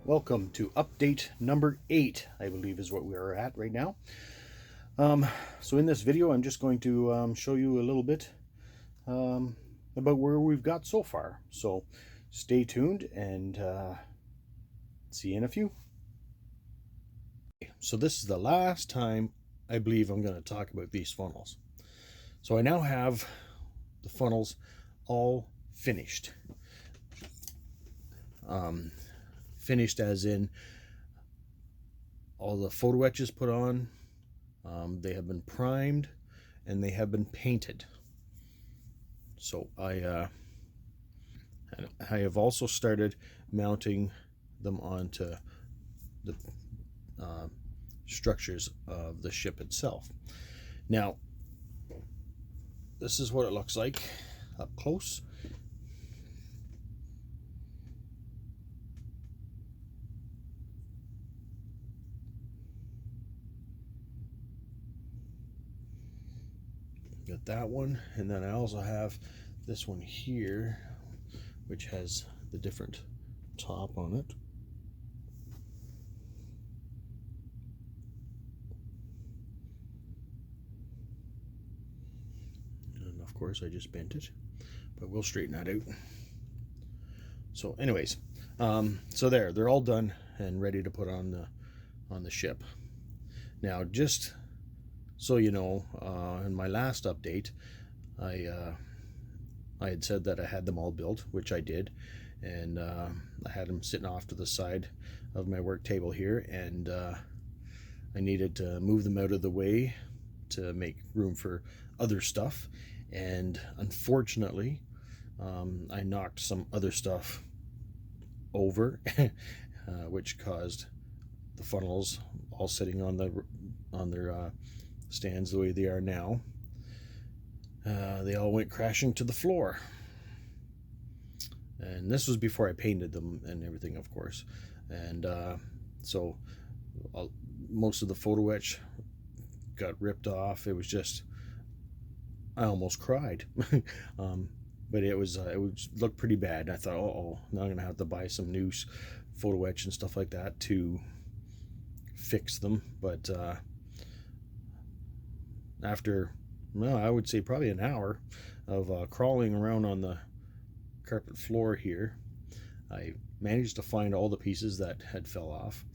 Welcome to update number 8, I believe is what we are at right now. So in this video, I'm just going to show you a little bit about where we've got so far. So stay tuned and see you in a few. So this is the last time I believe I'm going to talk about these funnels. So I now have the funnels all finished. Finished as in all the photo etches put on, they have been primed and they have been painted. So I have also started mounting them onto the structures of the ship itself. Now this is what it looks like up close. Got that one, and then I also have this one here, which has the different top on it. And of course I just bent it, but we'll straighten that out. So anyways, so they're all done and ready to put on the ship. Now, just so you know, in my last update, I had said that I had them all built, which I did, and I had them sitting off to the side of my work table here, and I needed to move them out of the way to make room for other stuff, and unfortunately I knocked some other stuff over which caused the funnels, all sitting on their stands the way they are now, they all went crashing to the floor. And this was before I painted them and everything, of course. And so most of the photo etch got ripped off. It was just, I almost cried. But it looked pretty bad. I thought, oh, now I'm gonna have to buy some new photo etch and stuff like that to fix them. But after, well, I would say probably an hour of crawling around on the carpet floor here, I managed to find all the pieces that had fell off,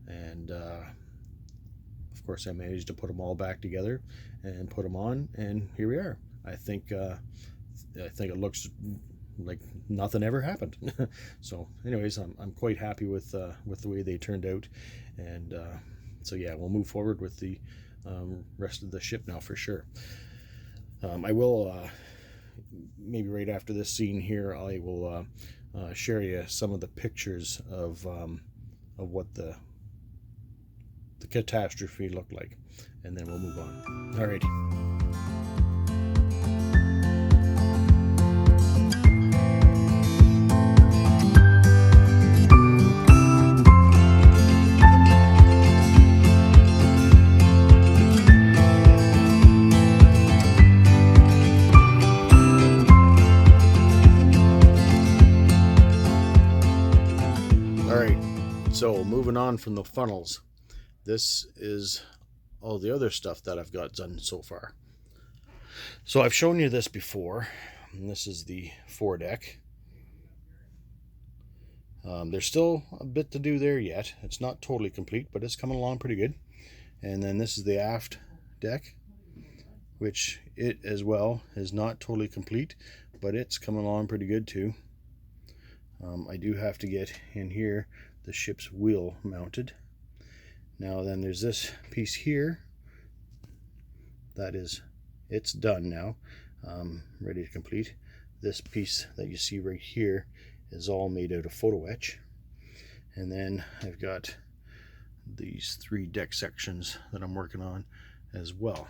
and of course I managed to put them all back together and put them on, and here we are. I think it looks like nothing ever happened. So anyways, I'm quite happy with the way they turned out, and so yeah, we'll move forward with the rest of the ship now for sure. I will maybe right after this scene here, I will share you some of the pictures of what the catastrophe looked like, and then we'll move on. Alrighty. So moving on from the funnels, this is all the other stuff that I've got done so far. So I've shown you this before, and this is the foredeck. There's still a bit to do there yet. It's not totally complete, but it's coming along pretty good. And then this is the aft deck, which it as well is not totally complete, but it's coming along pretty good too. I do have to get in here the ship's wheel mounted. Now then, there's this piece here that it's done now, ready to complete. This piece that you see right here is all made out of photo etch, and then I've got these 3 deck sections that I'm working on as well.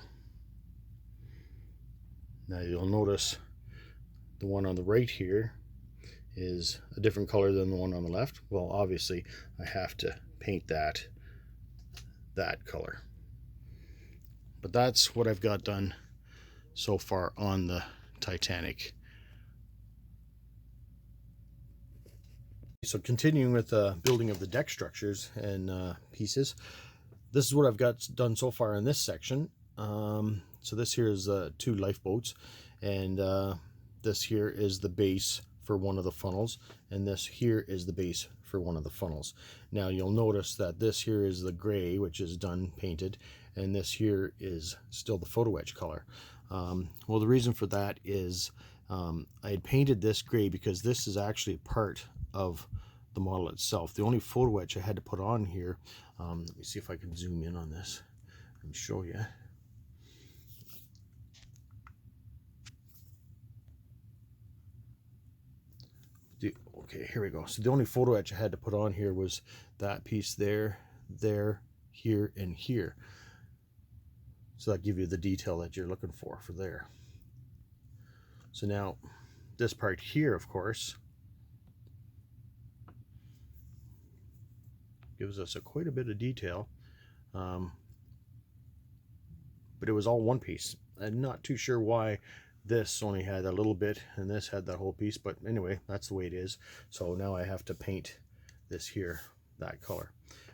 Now you'll notice the one on the right here is a different color than the one on the left. Well, obviously I have to paint that color, but that's what I've got done so far on the Titanic. So continuing with the building of the deck structures and pieces, this is what I've got done so far in this section. So this here is 2 lifeboats, and this here is the base for one of the funnels, and this here is the base for one of the funnels. Now you'll notice that this here is the gray, which is done painted, and this here is still the photo etch color. Well, the reason for that is I had painted this gray because this is actually part of the model itself. The only photo etch I had to put on here, let me see if I can zoom in on this and show you. Okay, here we go. So the only photo etch I had to put on here was that piece there, there, here, and here. So that gives you the detail that you're looking for there. So now this part here, of course, gives us quite a bit of detail, but it was all one piece. I'm not too sure why this only had a little bit and this had that whole piece, but anyway, that's the way it is. So now I have to paint this here that color,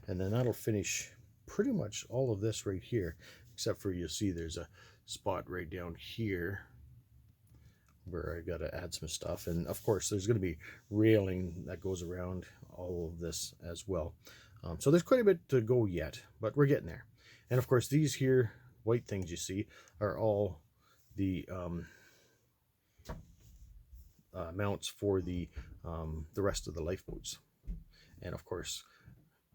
and then that'll finish pretty much all of this right here, except for you'll see there's a spot right down here where I got to add some stuff, and of course there's going to be railing that goes around all of this as well. So there's quite a bit to go yet, but we're getting there. And of course these here white things you see are all the mounts for the rest of the lifeboats. And of course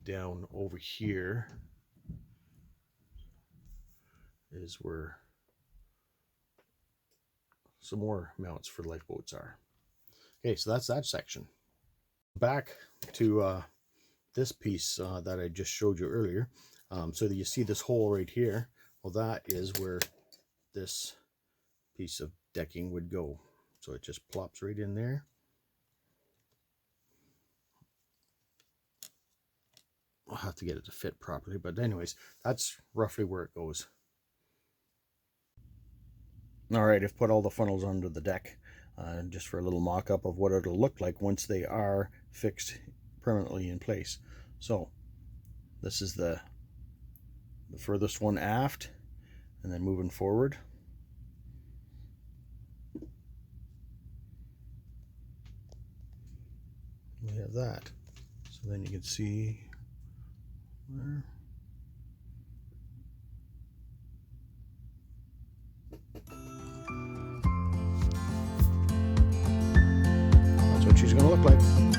down over here is where some more mounts for lifeboats are. Okay, so that's that section. Back to this piece that I just showed you earlier. So that you see this hole right here, well, that is where this piece of decking would go. So it just plops right in there. I'll have to get it to fit properly, but anyways, that's roughly where it goes. All right, I've put all the funnels under the deck just for a little mock-up of what it'll look like once they are fixed permanently in place. So this is the furthest one aft, and then moving forward. We have that. So then you can see where. That's what she's going to look like.